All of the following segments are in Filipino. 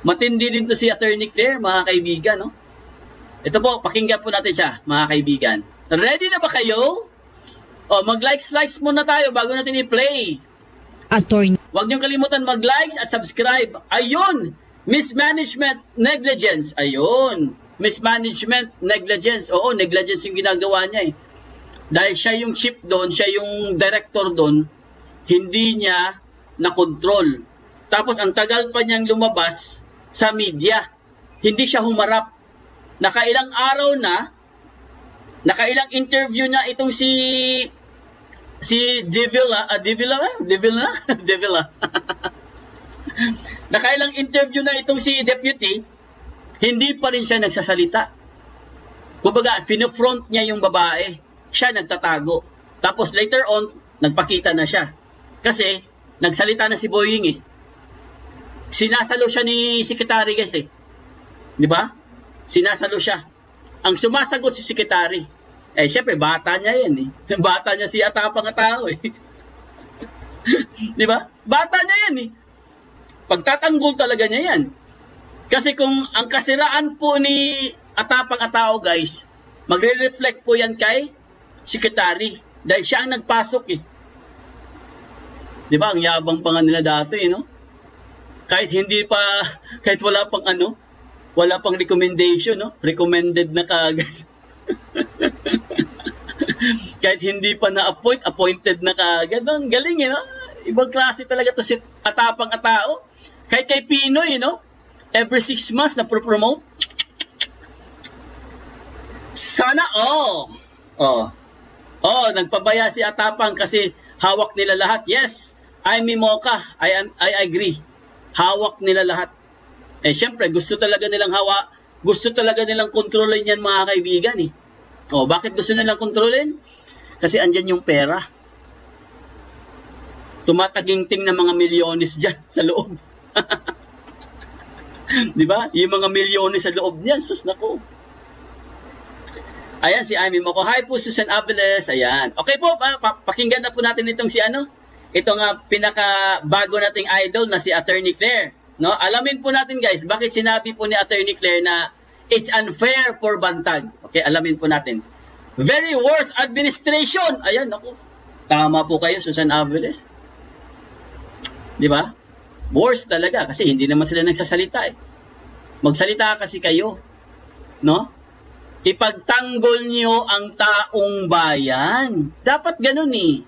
Matindi din to si Attorney Claire, mga kaibigan, no? Ito po, pakinggan po natin siya, mga kaibigan. Ready na ba kayo? O, mag-likes muna tayo bago natin i-play. Attorney. Huwag niyong kalimutan mag-likes at subscribe. Ayun! Mismanagement negligence. Ayun. Mismanagement negligence. Oo, negligence yung ginagawa niya eh. Dahil siya yung chief doon, siya yung director doon, hindi niya na-control. Tapos ang tagal pa niyang lumabas sa media. Hindi siya humarap. Nakailang araw na, nakailang interview na itong si Devila. Nakailang interview na itong si Deputy, hindi pa rin siya nagsasalita. Kumbaga, finufront niya yung babae. Siya nagtatago. Tapos later on, nagpakita na siya. Kasi, nagsalita na si Boying eh. Sinasalo siya ni Secretary guys eh. Di ba? Sinasalo siya. Ang sumasagot si Secretary. Eh, syempre, bata niya yan eh. Bata niya si atapang tao eh. Di ba? Bata niya yan eh. Pagtatanggol talaga niya yan. Kasi kung ang kasiraan po ni atapang tao guys, magre-reflect po yan kay Secretary. Dahil siya ang nagpasok eh. Di ba? Ang yabang pa nga nila dati eh, no? Kahit wala pang wala pang recommendation, no? Recommended na kaagad. Kahit hindi pa na-appoint, appointed na kaagad. Ang galing, no? Ibang klase talaga to si atapang tao. Kahit kay Pinoy, no? Every 6 months na pro-promote. Sana, nagpabaya si atapang kasi hawak nila lahat. Yes, I Mimoka, I agree. Hawak nila lahat. Eh, syempre, gusto talaga nilang kontrolin yan, mga kaibigan, eh. Bakit gusto nilang kontrolin? Kasi andyan yung pera. Tumataginting na mga milyones dyan sa loob. Di ba? Yung mga milyones sa loob niyan, sus nako. Ayan, si Amy Moko. Hi po, Susan Abeles. Ayan. Okay po, pakinggan na po natin itong itong pinaka-bago nating idol na si Attorney Claire. No? Alamin po natin guys, bakit sinabi po ni Attorney Claire na it's unfair for Bantag. Okay, alamin po natin. Very worst administration. Ayan, naku. Tama po kayo, Susan Abeles. Di ba? Worst talaga kasi hindi naman sila nagsasalita eh. Magsalita kasi kayo. No? Ipagtanggol niyo ang taong bayan. Dapat ganun eh.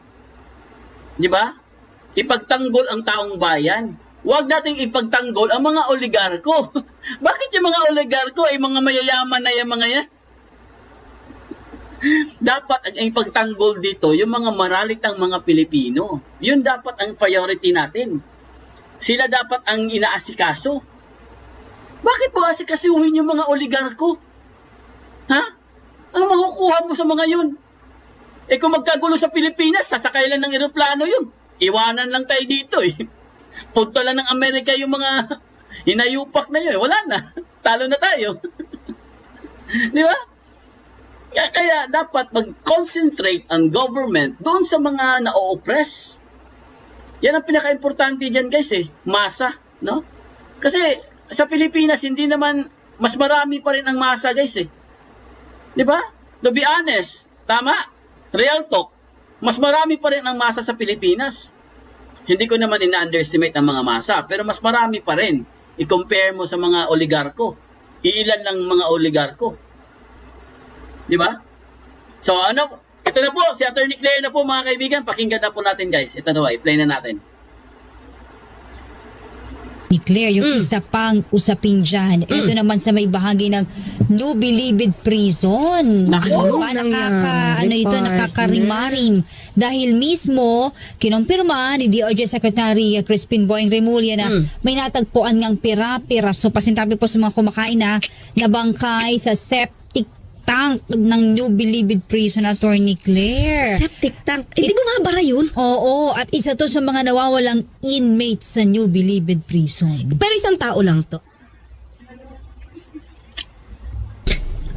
Di ba? Ipagtanggol ang taong bayan. Huwag nating ipagtanggol ang mga oligarko. Bakit yung mga oligarko ay mga mayayaman na yung mga yan? Dapat ang ipagtanggol dito yung mga maralitang mga Pilipino. Yun dapat ang priority natin. Sila dapat ang inaasikaso. Bakit mo asikasuhin yung mga oligarko? Ha? Ano makukuha mo sa mga yun? Eh kung magkagulo sa Pilipinas, sasakay lang ng eroplano yun. Iwanan lang tayo dito eh. Punta lang ng Amerika yung mga hinayupak na yun. Wala na. Talo na tayo. Di ba? Kaya dapat mag-concentrate ang government doon sa mga na-oppress. Yan ang pinaka-importante dyan guys eh. Masa. No? Kasi sa Pilipinas, hindi naman, mas marami pa rin ang masa guys eh. Di ba? To be honest, tama? Real talk, mas marami pa rin ang masa sa Pilipinas. Hindi ko naman ina-underestimate ang mga masa, pero mas marami pa rin. I-compare mo sa mga oligarko. Iilan lang mga oligarko. Di ba? So ito na po, si Attorney Claire na po mga kaibigan. Pakinggan na po natin guys. Ito na, i-play na natin. Ni Claire, yung isa pang usapin dyan. Ito naman sa may bahagi ng New Bilibid Prison. Naku, nakakarimarim. Dahil mismo, kinumpirma ni DOJ Secretary Crispin Boying Remulla na may natagpuan ngang pira-piraso. Pasintabi po sa mga kumakain na bangkay sa septic tank ng New Bilibid Prison, Attorney Claire. Septic tank? Hindi mo mabara yun? Oo, at isa to sa mga nawawalang inmates sa New Bilibid Prison. Pero isang tao lang to.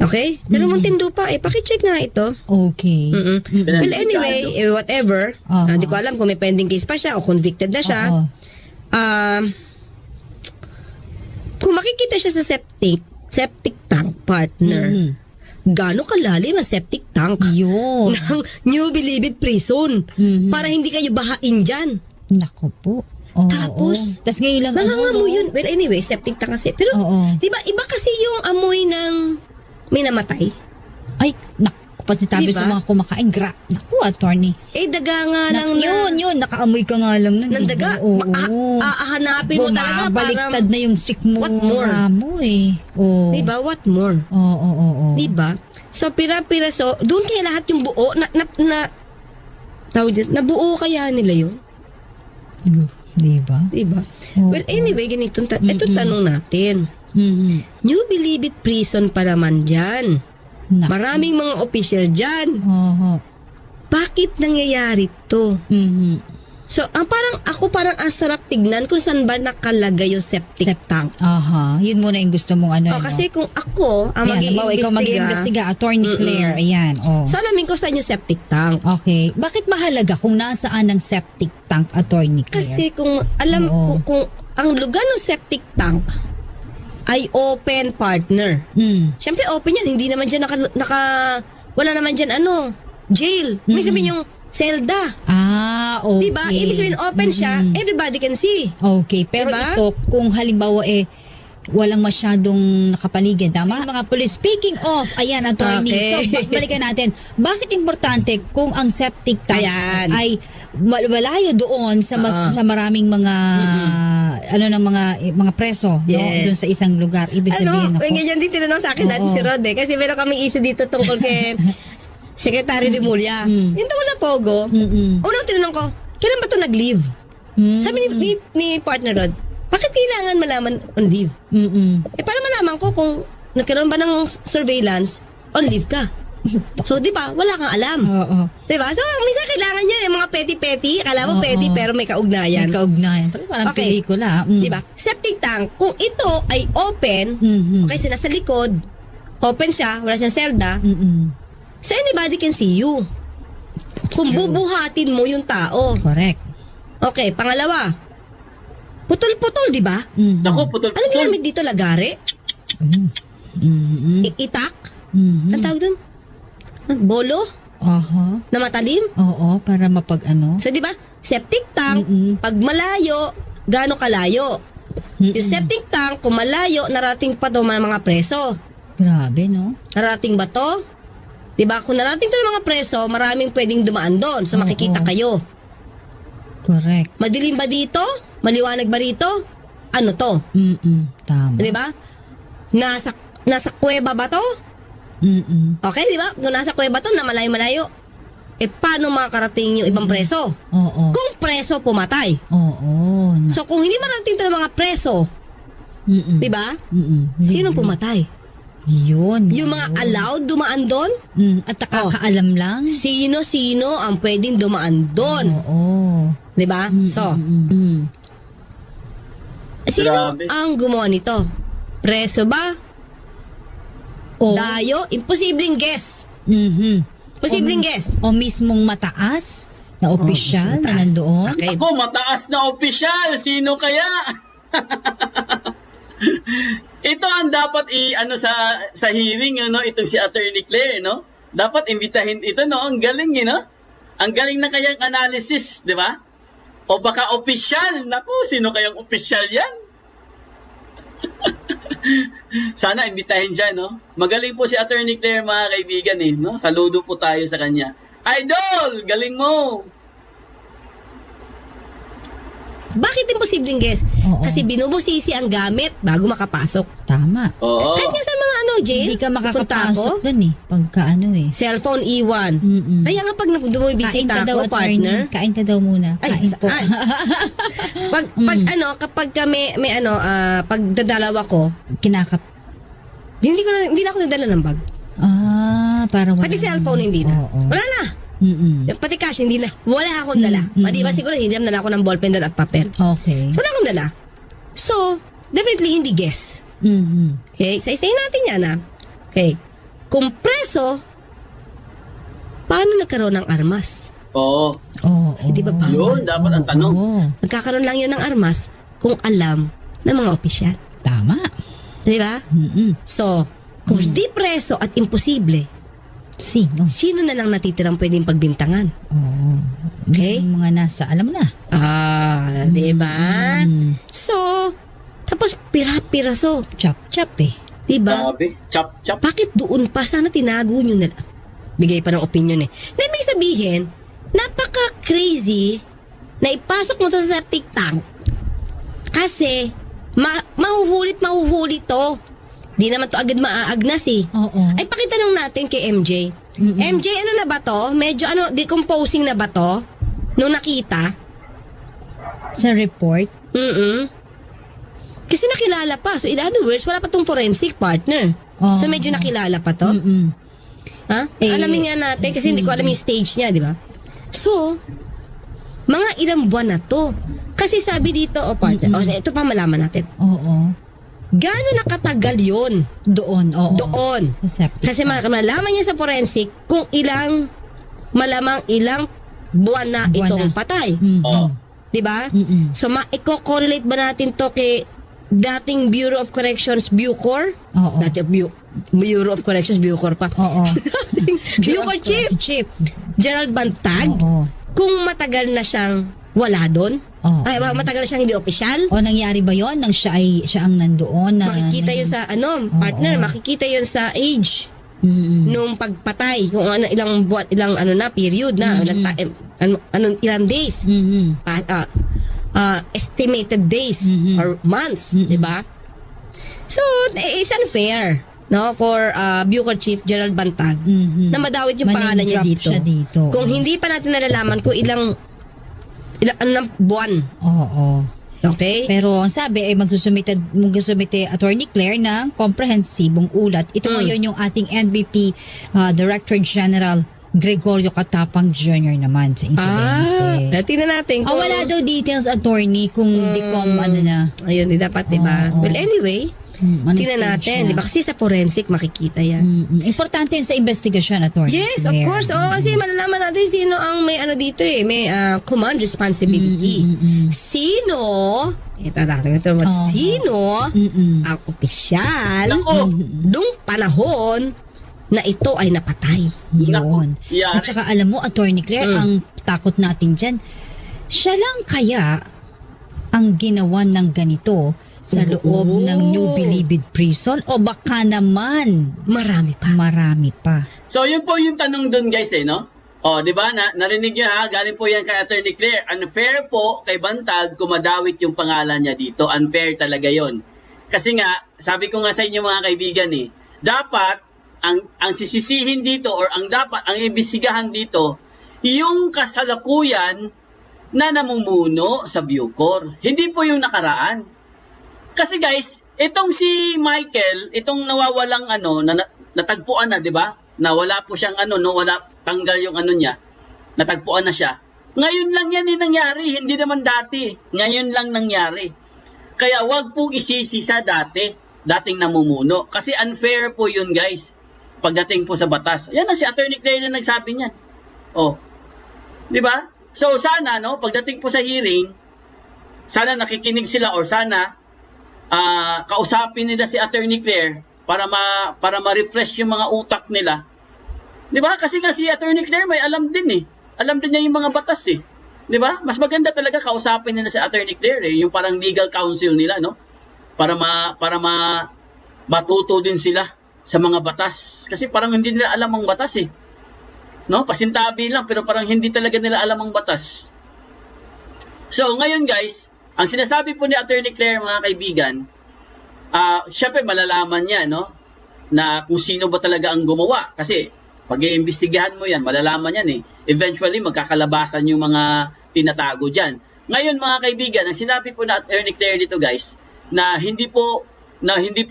Okay? Pero Muntinlupa pa, pakicheck nga ito. Okay. Well, anyway, whatever. Hindi ko alam kung may pending case pa siya o convicted na siya. kung makikita siya sa septic tank, partner, gaano kalalim ang septic tank Yun. ng New Bilibid Prison para hindi kayo bahain dyan. Nako po. Oo, Tapos, tas ngayon lang Nangangamoy yun. Well, anyway, septic tank kasi. Pero, Oo. di ba, iba kasi yung amoy ng may namatay. Ay, naku, pati tabi Diba? sa mga kumakain. Naku, attorney. Daga nga lang na. Yun, nakaamoy ka nga lang nun. Ng daga. Oo. Hanapin mo talaga Bumabaliktad na yung sick mo. What more? Amoy. Oo. Di ba? What more? Oo. Di ba? So, pira-piraso, doon kaya lahat yung buo, tawag dyan, nabuo kaya nila yun? Di ba? Di ba? Oo. Well, anyway, ganito, ito tanong natin. Mhm. New Bilibid Prison pa naman dyan. Naku. Maraming mga official dyan. Oo. Bakit nangyayari to? Mhm. So, ang ang sarap tignan kung saan ba nakalagay yung septic tank. Aha. Yun muna yung gusto mong ano. Kasi kung ako ang Ayan, halimbawa, ikaw mag-iimbestiga, Attorney Claire. Ayan. Oh. so alamin ko saan yung septic tank. Okay. Bakit mahalaga kung nasaan ang septic tank, Attorney Claire? Kasi kung alam Oo. kung ang lugar ng septic tank ay open, partner. Siyempre open yan, hindi naman dyan wala naman dyan jail. May sabihin yung selda. Okay. Diba? Ibig sabihin open siya, everybody can see. Okay. Pero Diba? ito, kung halimbawa walang masyadong nakapaligid, tama? Mga police, speaking of, ayan, Attorney. Okay. So, balikan natin. Bakit importante kung ang septic tank Ayan. ay malayo doon sa sa maraming mga mga preso, no? Yes. Doon sa isang lugar. Ibig sabihin ako. May ganyan din tinanong sa akin dati Oo. si Rod Kasi meron kami isa dito tungkol kay Secretary Rimulya. Yung tungkol sa Pogo, unang tinanong ko, kailan ba ito nag-leave? Sabi ni partner Rod, bakit kailangan malaman on leave? Para malaman ko kung nagkaroon ba ng surveillance, on leave ka. So, di ba, wala kang alam. Oo. Di ba? So, minsan kailangan yan, yung mga petty-petty, akala mo Oo. petty pero may kaugnayan. May kaugnayan. Parang Okay. pelikula. Di ba? Septic tank, kung ito ay open, okay, sila sa likod, open siya, wala siyang selda, so anybody can see you. Kung bubuhatin mo yung tao. Correct. Okay, pangalawa, putol-putol, di ba? Naku, putol-putol. Ano ginamit dito? Lagare? Itak? Ang tawag dun? Bolo? Aha. Na matalim? Oo, para So, di ba? Septic tank, pag malayo, gaano kalayo? Yung septic tank, kung malayo, narating pa to mga preso. Grabe, no? Narating ba to? Di ba? Kung narating to ng mga preso, maraming pwedeng dumaan doon. So, makikita kayo. Correct. Madilim ba dito? Maliwanag ba rito? Ano to? Tama. Di ba? Nasa kuweba ba to? Okay, di ba? Kung nasa kuweba to, na malayo-malayo. Paano makakarating yung ibang preso? Oo. Kung preso pumatay. Oo. So, kung hindi marating to ng mga preso, di ba? Sino pumatay? Yun. Yung mga allowed dumaan doon? At nakakaalam lang? Sino-sino ang pwedeng dumaan doon? Oo. Di ba? So, sino Grabe. ang gumawa nito? Preso ba? O, Dayo? Imposibleng guess. Posibleng guess. o mismong mataas na opisyal na mataas. nandoon? Okay. Ako, mataas na opisyal. Sino kaya? Ito ang dapat sa hearing, itong si Attorney Claire, no? Dapat imbitahin ito, no? Ang galing, no? Ang galing na kayang analysis, di ba? O baka opisyal. Naku, sino kayang opisyal yan? Sana imbitahin siya, no? Magaling po si Attorney Claire, mga kaibigan, no? Saludo po tayo sa kanya. Idol! Galing mo! Bakit imposibleng guess? Oo. Kasi binubusisi ang gamit bago makapasok. Tama. Oo. Kahit nga sa mga jail, Hindi ka punta makakapasok ako, dun pagka cellphone iwan. Kaya nga pag Kain dumibisita ka daw, ako, partner, attorney. Kain ka daw muna. Kain po. kapag kami, pag dadalaw ako, hindi na ako nadala ng bag. Para wala. Pati cellphone hindi na. Oo. Wala na. Pati cash hindi na. Wala akong dala. Maliban siguro hindi naman ako ng ballpen doon at papel. Okay. So wala akong dala. So, definitely hindi guess. Okay? Isa-isayin natin yan Okay. Kung preso, paano nagkaroon ng armas? Oo. Oo. Di ba bawal? Yun, dapat ang tanong. Oo. Nagkakaroon lang yun ng armas kung alam ng mga opisyal. Tama. Di ba? So, kung hindi preso at imposible, sino na lang natitirang pwedeng pagbintangan? Oo. Okay? Yung mga nasa, alam mo na. Di ba? So, tapos pira-piraso. Chop-chop eh. Di ba? Grabe. Chop. Bakit doon pa? Sana tinago nyo na. Bigay pa ng opinion eh. Na ibig sabihin, napaka-crazy na ipasok mo to sa septic tank kasi mahuhulit to. Di naman to agad maaagnas eh. Oo. Ay pakitanong natin kay MJ. MJ, ano na ba to? Medyo decomposing na ba to? Nung nakita? Sa report? Kasi nakilala pa. So in other words, wala pa tong forensic partner. Oo. So medyo nakilala pa to. Ha? Alamin nga natin kasi hindi ko alam yung stage niya, di ba? So, mga ilang buwan na to. Kasi sabi dito, partner, ito pa malaman natin. Oo. Gano'n nakatagal yun? Doon, oo. Doon. Sa septic. Kasi malaman niya sa forensic kung malamang ilang buwan na itong patay. Oh. Diba? So, i-correlate ba natin to kay dating Bureau of Corrections, Bucor? Oo. Dati Bureau of Corrections, Bucor pa. Oo. Bucor Chief. Gerald Bantag. Oo. Kung matagal na siyang wala doon. Oo. Ay, matagal na siyang hindi opisyal. O nangyari ba yon nang siya ang nandoon? Makikita yun sa partner, makikita yun sa age nung pagpatay, kung ilang buwan, ilang period na, ilang days. Estimated days or months, 'di ba? So, it's unfair, no, for Bucor Chief Gerald Bantag na madawit yung pangalan niya Manindrop siya dito. Kung hindi pa natin nalalaman kung ilang buwan. Oo. Okay? Pero ang sabi ay magsusumite Attorney Claire ng komprehensibong ulat. Ito ngayon yung ating NBP Director General Gregorio Katapang Jr. naman sa insidente. Tingnan natin kung... wala daw details, attorney, kung Ayun, di dapat, diba? Oo. Well, anyway, tingnan natin, diba? Kasi sa forensic, makikita yan. Importante yun sa investigasyon, attorney. Yes, of course. Kasi malalaman natin sino ang may dito eh. May command responsibility. Sino? Ito natin. Sino ang opisyal nung panahon na ito ay napatay? Yun. Yeah. At saka alam mo, Attorney Claire, ang takot natin dyan, siya lang kaya ang ginawa ng ganito sa loob ng New Bilibid Prison o baka naman Marami pa. So, yun po yung tanong dun, guys, no? O, di ba? Narinig nyo, ha? Galing po yan kay Attorney Claire. Unfair po kay Bantag kumadawit yung pangalan niya dito. Unfair talaga yon. Kasi nga, sabi ko nga sa inyo mga kaibigan, dapat, ang sisisihin dito or ang imbestigahan dito, yung kasalukuyan na namumuno sa Bucor. Hindi po yung nakaraan. Kasi guys, itong si Michael, itong nawawalang natagpuan na, 'di ba? Nawala po siyang wala tanggal yung niya. Natagpuan na siya. Ngayon lang yan nangyari, hindi naman dati. Ngayon lang nangyari. Kaya wag po isisi sa dating namumuno kasi unfair po yun, guys. Pagdating po sa batas. Yan na si Attorney Claire na nagsabi niyan. Oh. 'Di ba? So sana pagdating po sa hearing, sana nakikinig sila or sana kausapin nila si Attorney Claire para ma-refresh yung mga utak nila. 'Di ba? Kasi nga si Attorney Claire may alam din Alam din niya yung mga batas 'Di ba? Mas maganda talaga kausapin nila si Attorney Claire yung parang legal counsel nila, no? Para matuto din sila sa mga batas. Kasi parang hindi nila alam ang batas No? Pasintabi lang pero parang hindi talaga nila alam ang batas. So, ngayon guys, ang sinasabi po ni Attorney Claire, mga kaibigan, syempre malalaman niya, no? Na kung sino ba talaga ang gumawa. Kasi pag i-imbestigahan mo yan, malalaman yan Eventually, magkakalabasan yung mga tinatago dyan. Ngayon, mga kaibigan, ang sinabi po na Attorney Claire dito, guys, na hindi po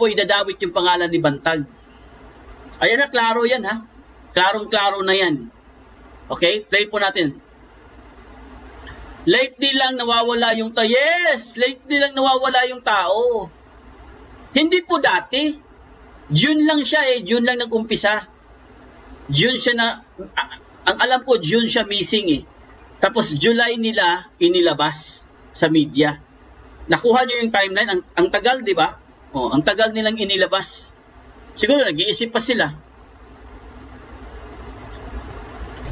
idadawit yung pangalan ni Bantag. Ayan na, klaro yan, ha? Klarong-klaro na yan. Okay? Play po natin. Lately lang nawawala yung tao. Yes! Lately lang nawawala yung tao. Hindi po dati. June lang siya June lang nag-umpisa. June siya ang alam ko, June siya missing Tapos July nila inilabas sa media. Nakuha nyo yung timeline. Ang tagal, di ba? Oh, ang tagal nilang inilabas. Siguro nag-iisip pa sila.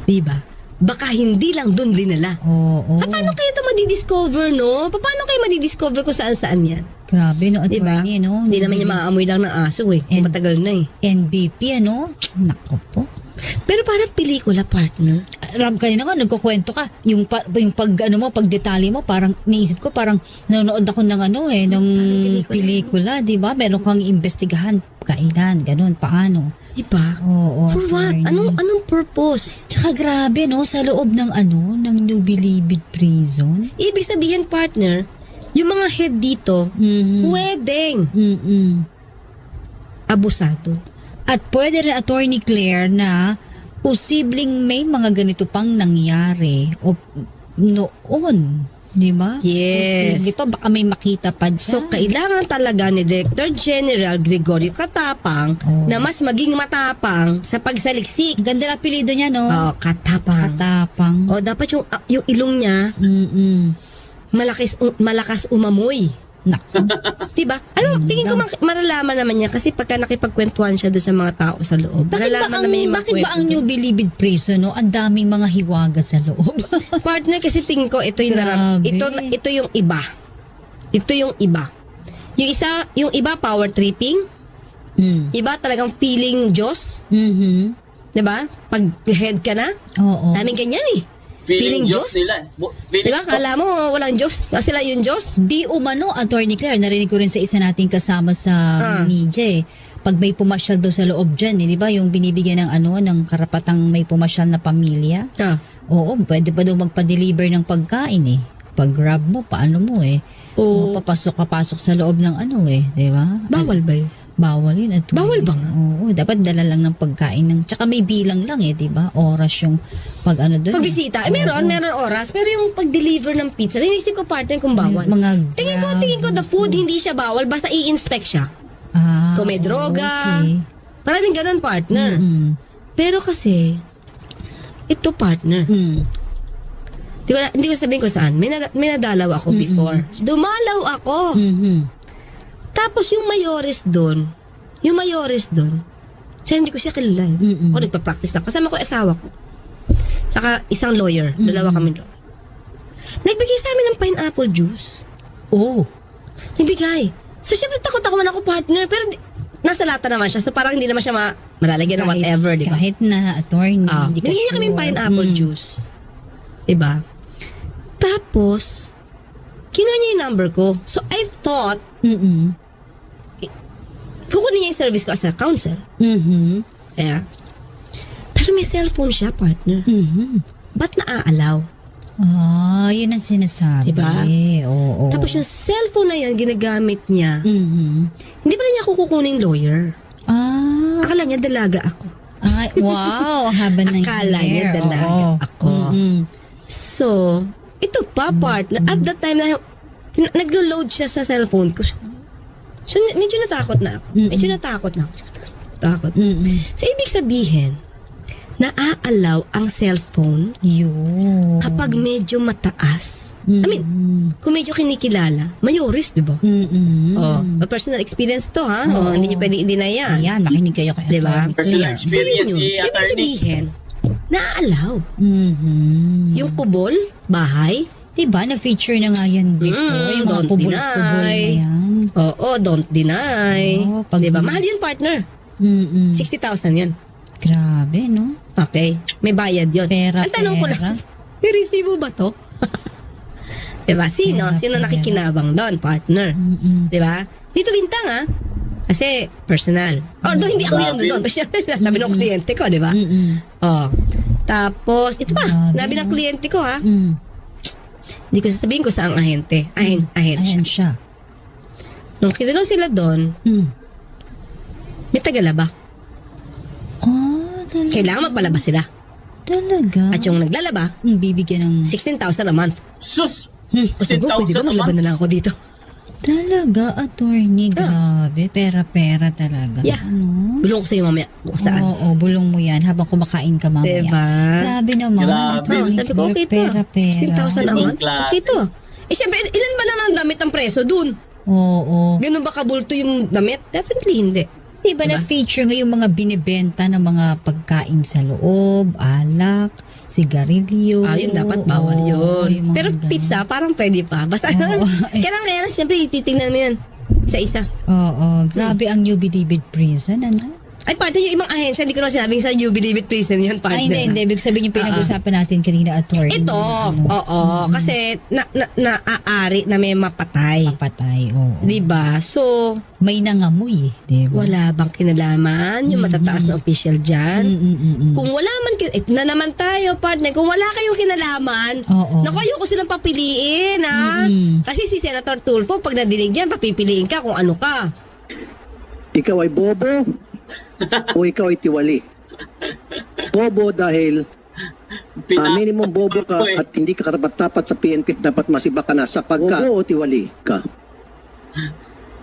Diba? Baka hindi lang doon dinala. Oo. Paano kayo ito madidiscover, no? Paano kayo madidiscover kung saan-saan yan? Grabe, no, Diba? attorney, no? Hindi naman niya maaamoy lang ng aso eh. Kung And- matagal na eh. NBP, ano? Nako po. Pero parang pelikula, partner. Ram, kanina nga, nagkukwento ka. Yung pagdetalye mo, parang, naisip ko, parang nanonood ako ng ng pelikula, di ba? Meron kang imbestigahan, kailan, ganun, paano. Diba? Oo. For what? attorney. Anong purpose? Tsaka grabe, no, sa loob ng ng New Bilibid Prison. Ibig sabihin, partner, yung mga head dito, pwedeng abusado. At pwede rin, Attorney Claire, na posibleng may mga ganito pang nangyari o noon. Di ba? Yes. Posible pa, baka may makita pa dyan. So, kailangan talaga ni Director General Gregorio Katapang na mas maging matapang sa pagsaliksik. Ganda na apelido niya, no? Oh, katapang. Katapang. O, dapat yung ilong niya malakas umamoy. Nako. Diba? Tingin ko malalaman naman niya kasi pagka nakipagkwentuhan siya doon sa mga tao sa loob. Malalaman naman yung mga Bakit ba ang kwento New Bilibid Prison, no? Ang daming mga hiwaga sa loob. doon. Partner, kasi tingin ko ito yung Grabe. ito yung iba. Ito yung iba. Yung iba power tripping, iba talagang feeling Diyos, 'di ba? Pag head ka na, Oo. daming ganyan eh. Feeling Diyos nila. Di ba? Kala mo walang Diyos. Sila yung Diyos. Di umano, Attorney Claire, narinig ko rin sa isa nating kasama sa media, pag may pumasyal daw sa loob dyan, di ba, yung binibigyan ng karapatang may pumasyal na pamilya. Oo, pwede pa daw magpa-deliver ng pagkain Pag grab mo, paano mo Oo. papasok sa loob ng di ba? Bawal ba yun? Bawal yun. Bawal ba nga? Oo, dapat dala lang ng pagkain. Tsaka may bilang lang di ba? Oras yung doon. Pagbisita. Meron oras. Pero yung pag-deliver ng pizza, inisip ko partner kung bawal. Tingin ko the food hindi siya bawal, basta i-inspect siya. Kung may droga. Okay. Maraming ganun, partner. Pero kasi, ito partner. Hindi ko sabihin ko saan. May nadalaw ako before. Dumalaw ako. Tapos yung mayores doon, siya hindi ko siya kilala. Ako nagpa-practice lang. Kasama ko yung asawa ko. Saka isang lawyer. Dalawa kami doon. Nagbigay sa amin ng pineapple juice. Nagbigay. So syempre takot ako partner. Pero nasa lata naman siya. So parang hindi naman siya malalagyan ng whatever. Diba? Kahit na attorney. Hindi ka Binigyan niya kami yung sure. pineapple juice. Diba? Tapos, kinuha niya yung number ko. So I thought, kukunin niya yung service ko as a counsel. Yeah. Pero may cellphone siya, partner. Ba't naaalaw? Yun ang sinasabi. Diba? Oo. Tapos yung cellphone na yun, ginagamit niya. Hindi pala niya ako kukunin lawyer. Akala niya dalaga ako. Ay, wow. Haba ng Akala niya hair. dalaga Oo. ako. So, ito pa, partner. At that time na naglo-load siya sa cellphone ko. So, medyo natakot na ako. Takot. So, ibig sabihin, naaalaw ang cellphone Yun. kapag medyo mataas. I mean, kung medyo kinikilala, mayores, di ba? Personal experience to, ha? Hindi niyo pwede i-deny yan. Ayan, makinig kayo kay Diba? Attorney Personal Claire. experience So, yun ni yun. Ibig attorney. sabihin, naaalaw. Mm-hmm. Yung kubol, bahay, Diba, na-feature na nga yan before. Yung mga don't kubul-kubul na deny. yan. Oo, don't deny. Oo, pag- Diba? Mahal yun, partner. 60,000 yan. Grabe, no? Okay. May bayad yun. Pera, Ang tanong ko pera. lang, may resibo ba to? Diba? Sino? Pera, Sino pera. nakikinabang doon, partner? Diba? Dito bintang, ha? Kasi, personal. Although, hindi ako yan doon. Pero syempre, sabi ng kliyente ko, diba? Oh. Tapos, ito pa. Grabe, Sinabi ng kliyente ko, ha? Mm. Hindi ko sasabihin ko saang ahente. Ahensya. Ayan siya. Nung kinulong sila doon, may tagalaba. Oh, talaga. Kailangan magpalabas sila. Talaga. At yung naglalaba, Bibigyan ng... 16,000 a month. Sus! O sabi ko, pwede ba 16,000 maglaban na lang ako dito? Talaga, attorney. Grabe. Pera-pera talaga. Yeah. Ano? Bulong ko sa'yo mamaya. Kung saan. Oo, bulong mo yan habang kumakain ka mamaya. Diba? Grabe naman. Grabe. attorney Sabi ko, okay to. Claire, pera-pera. 16,000 a Ibang month. klase. Okay to. Eh, syempre, ilan ba lang ang damit ang preso dun? Oo. Ganun ba kabulto yung damit? Definitely hindi. Diba na feature ngayong mga binibenta ng mga pagkain sa loob, alak, sigarilyo. Yun dapat bawal Oo, yun. yung mga Pero ganun. pizza, parang pwede pa. Basta, Oo. kailangan, siyempre, ititingnan mo yan sa isa. Oo, grabe ang New Bilibid Prison, ano? Ay, partner, yung ibang ahensya, hindi ko na sinabing sa You Believe It Prison yan, partner. Ay, hindi. Ibig sabihin yung pinag-usapan natin kanina, attorney. Ito, oo, kasi naaari na may mapatay. Patay, oo. Diba? So, May nangamoy, diba? wala bang kinalaman yung matataas na official dyan? Kung wala man, ito na naman tayo, partner. Kung wala kayong kinalaman, Oo. naku, ayoko silang papiliin, ha? Kasi si Senator Tulfo, pag nadinig yan, papipiliin ka kung ano ka. Ikaw ay bobo o ikaw ay tiwali? Bobo dahil minimum bobo ka at hindi ka karapat-dapat sa PNP, dapat masiba ka na sa pagka. Bobo o tiwali ka?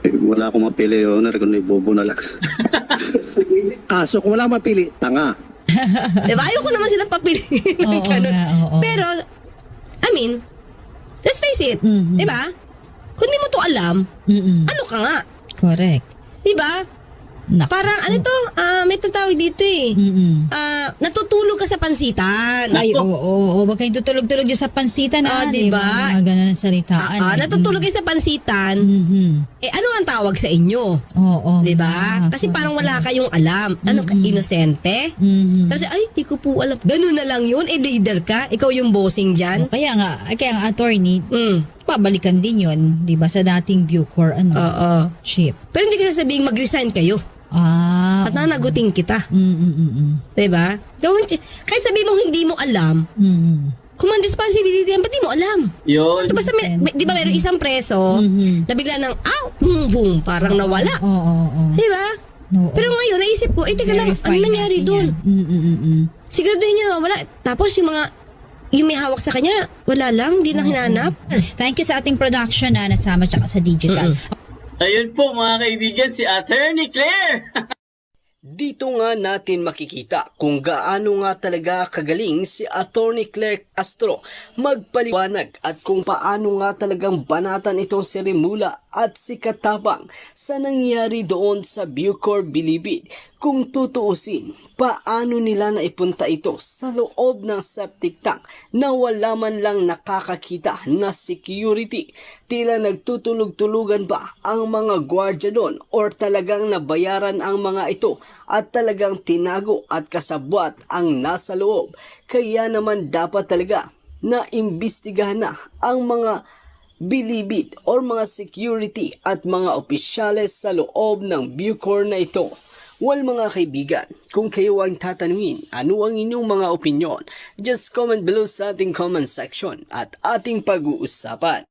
Wala akong mapili, Honor, kundi bobo na lang. So kung wala mapili, tanga. Diba? Ayoko naman silang papiliin. ng Oo ganun. nga, oo. Pero, I mean, let's face it. Diba? Kung di mo to alam, ano ka nga? Correct. Diba? Naku. Parang ano to, may tatawag dito eh. Natutulog ka sa pansitan. Ay, oo. Wag kayong tutulog-tulog dyan sa pansitan, Diba? Mga ganun ang salitaan. Natutulog kayo sa pansitan. Ano ang tawag sa inyo? Oo. Diba? Kasi parang wala kayong alam. Ano ka, inosente? Tapos, ay, di ko po alam. Ganun na lang yun. Leader ka. Ikaw yung bossing dyan. Kaya nga, attorney, pabalikan din yun, di ba, sa dating Bucor, chief. Pero hindi ka sasabihin mag-resign kayo. At nanagutin kita. Diba? Kahit sabihin mo hindi mo alam, kung ang responsibility yan, ba't di mo alam? Yun. Basta, di ba meron isang preso, na bigla ng out, boom, parang nawala. Oo. Diba? Oo. Pero ngayon, naisip ko, teka lang, Verify ano nangyari natin doon? yan. Siguraduhin niyo na wala. Tapos yung may hawak sa kanya, wala lang, di na hinanap. Thank you sa ating production na nasama tsaka sa digital. Ayun po mga kaibigan, si Attorney Claire. Dito nga natin makikita kung gaano nga talaga kagaling si Attorney Claire Castro magpaliwanag at kung paano nga talagang banatan itong si Remulla at si Katapang sa nangyari doon sa Bucor Bilibid. Kung tutuusin, paano nila naipunta ito sa loob ng septic tank na wala man lang nakakakita na security? Tila nagtutulog-tulugan ba ang mga gwardya doon or talagang nabayaran ang mga ito at talagang tinago at kasabwat ang nasa loob? Kaya naman dapat talaga na imbestigahan na ang mga bilibid or mga security at mga opisyales sa loob ng Bucor na ito. Well mga kaibigan, kung kayo ang tatanungin, ano ang inyong mga opinyon? Just comment below sa ating comment section at ating pag-uusapan.